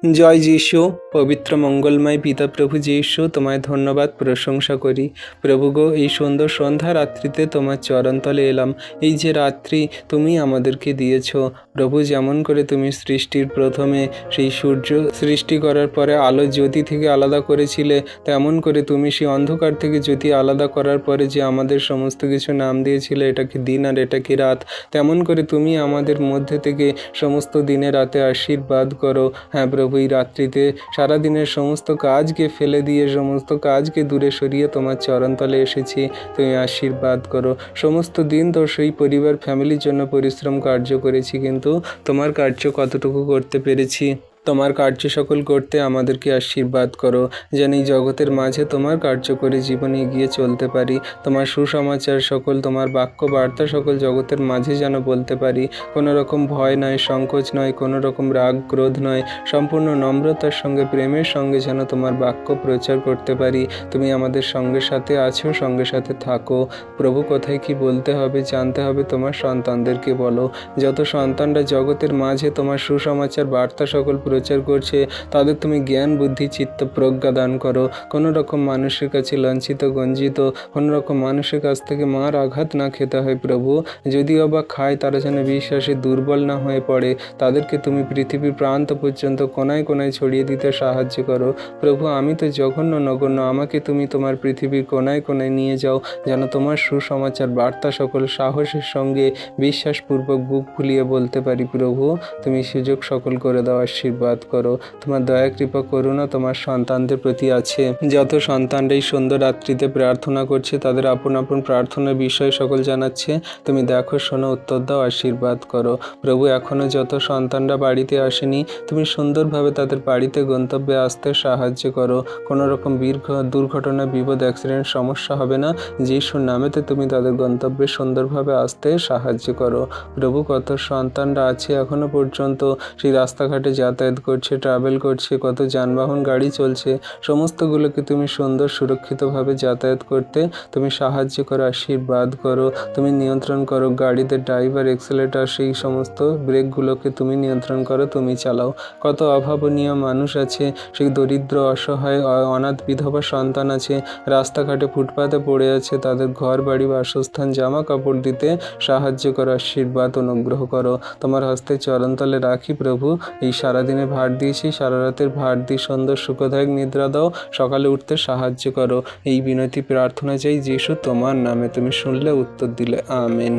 জয় যিশু। পবিত্র মঙ্গলময় পিতা প্রভু যিশু, তোমায় ধন্যবাদ প্রশংসা করি। প্রভু গো, এই সুন্দর সন্ধ্যা রাত্রিতে তোমার চরণতলে এলাম। এই যে রাত্রি তুমি আমাদেরকে দিয়েছ প্রভু, যেমন করে তুমি সৃষ্টির প্রথমে সেই সূর্য সৃষ্টি করার পরে আলো জ্যোতি থেকে আলাদা করেছিলে, তেমন করে তুমি সেই অন্ধকার থেকে জ্যোতি আলাদা করার পরে যে আমাদের সমস্ত কিছু নাম দিয়েছিলে, এটাকে দিন আর এটাকে রাত, তেমন করে তুমি আমাদের মধ্যে থেকে সমস্ত দিনে রাতে আশীর্বাদ করো। হ্যাঁ প্রভু, এই রাত্রিতে সারাদিনের সমস্ত কাজকে ফেলে দিয়ে, সমস্ত কাজকে দূরে সরিয়ে তোমার চরণতলে এসেছি। তুমি আশীর্বাদ করো। সমস্ত দিন তো সেই পরিবার ফ্যামিলির জন্য পরিশ্রম কার্য করেছি, কিন্তু তোমার কার্য কতটুকু করতে পেরেছি? তোমার কার্য সকল করতে আমাদেরকে আশীর্বাদ করো, যেন এই জগতের মাঝে তোমার কার্য করে জীবনে এগিয়ে চলতে পারি। তোমার সুসমাচার সকল, তোমার বাক্য বার্তা সকল জগতের মাঝে যেন বলতে পারি। কোনো রকম ভয় নয়, সংকোচ নয়, কোনো রকম রাগ ক্রোধ নয়, সম্পূর্ণ নম্রতার সঙ্গে প্রেমের সঙ্গে যেন তোমার বাক্য প্রচার করতে পারি। তুমি আমাদের সঙ্গে সাথে আছো, সঙ্গে সাথে থাকো প্রভু। কোথায় কি বলতে হবে, জানতে হবে, তোমার সন্তানদেরকে বলো। যত সন্তানরা জগতের মাঝে তোমার সুসমাচার বার্তা সকল প্রচার করছে, তাদের তুমি জ্ঞান বুদ্ধি চিত্ত প্রজ্ঞা দান করো। কোনো রকম মানুষের কাছে লাঞ্ছিত গঞ্জিত, কোনো রকম মানুষের কাছ থেকে মার আঘাত না খেতে হয় প্রভু। যদিও বা খায়, তারা যেন বিশ্বাসে দুর্বল না হয়ে পড়ে। তাদেরকে তুমি পৃথিবীর প্রান্ত পর্যন্ত কোনায় কোনায় ছড়িয়ে দিতে সাহায্য করো প্রভু। আমি তো জঘন্য নগণ্য, আমাকে তুমি তোমার পৃথিবীর কোনায় কোনায় নিয়ে যাও, যেন তোমার সুসমাচার বার্তা সকল সাহসের সঙ্গে বিশ্বাসপূর্বক বুক ফুলিয়ে বলতে পারি প্রভু। তুমি সুযোগ সকল করে দাও, আশীর্বাদ করো। তোমার দয়া কৃপা করুণা তোমার সন্তানদের প্রতি আছে। যত সন্তানরা এই সুন্দর রাত্রিতে প্রার্থনা করছে, তাদের আপন আপন প্রার্থনার বিষয় সকল জানাচ্ছে। তুমি দেখো, শোনো, উত্তর দাও, আশীর্বাদ করো প্রভু। এখনও যত সন্তানরা বাড়িতে আসেনি, তুমি সুন্দরভাবে তাদের বাড়িতে গন্তব্যে আসতে সাহায্য করো। কোনো রকম দুর্ঘটনা, বিপদ, অ্যাক্সিডেন্ট, সমস্যা হবে না। যিশুর নামেতে তুমি তাদের গন্তব্যে সুন্দরভাবে আসতে সাহায্য করো প্রভু। কত সন্তানরা আছে এখনও পর্যন্ত সেই রাস্তাঘাটে যাতায়াত করছে, ট্রাভেল করছে, কত যানবাহন গাড়ি চলছে, সমস্তগুলোকে তুমি সুন্দর সুরক্ষিতভাবে যাতায়াত করতে তুমি সাহায্য করো, আশীর্বাদ করো। তুমি নিয়ন্ত্রণ করো গাড়িতে, ড্রাইভার, এক্সেলেটার, সেই সমস্ত ব্রেকগুলোকে তুমি নিয়ন্ত্রণ করো, তুমি চালাও। কত অভাবনীয় মানুষ আছে, সেই দরিদ্র অসহায় অনাথ বিধবা সন্তান আছে, রাস্তাঘাটে ফুটপাতে পড়ে আছে, তাদের ঘর বাড়ি বাসস্থান জামা কাপড় দিতে সাহায্য করো, আশীর্বাদ অনুগ্রহ করো। তোমার হস্তে চরণতলে রাখি প্রভু। এই সারাদিনে ভার দিয়েছি, সারা রাতের ভার দিয়ে সুন্দর সুখদায়ক নিদ্রা দাও, সকালে উঠতে সাহায্য করো। এই বিনতি প্রার্থনা চাই যিশু তোমার নামে, তুমি শুনলে উত্তর দিলে, আমেন।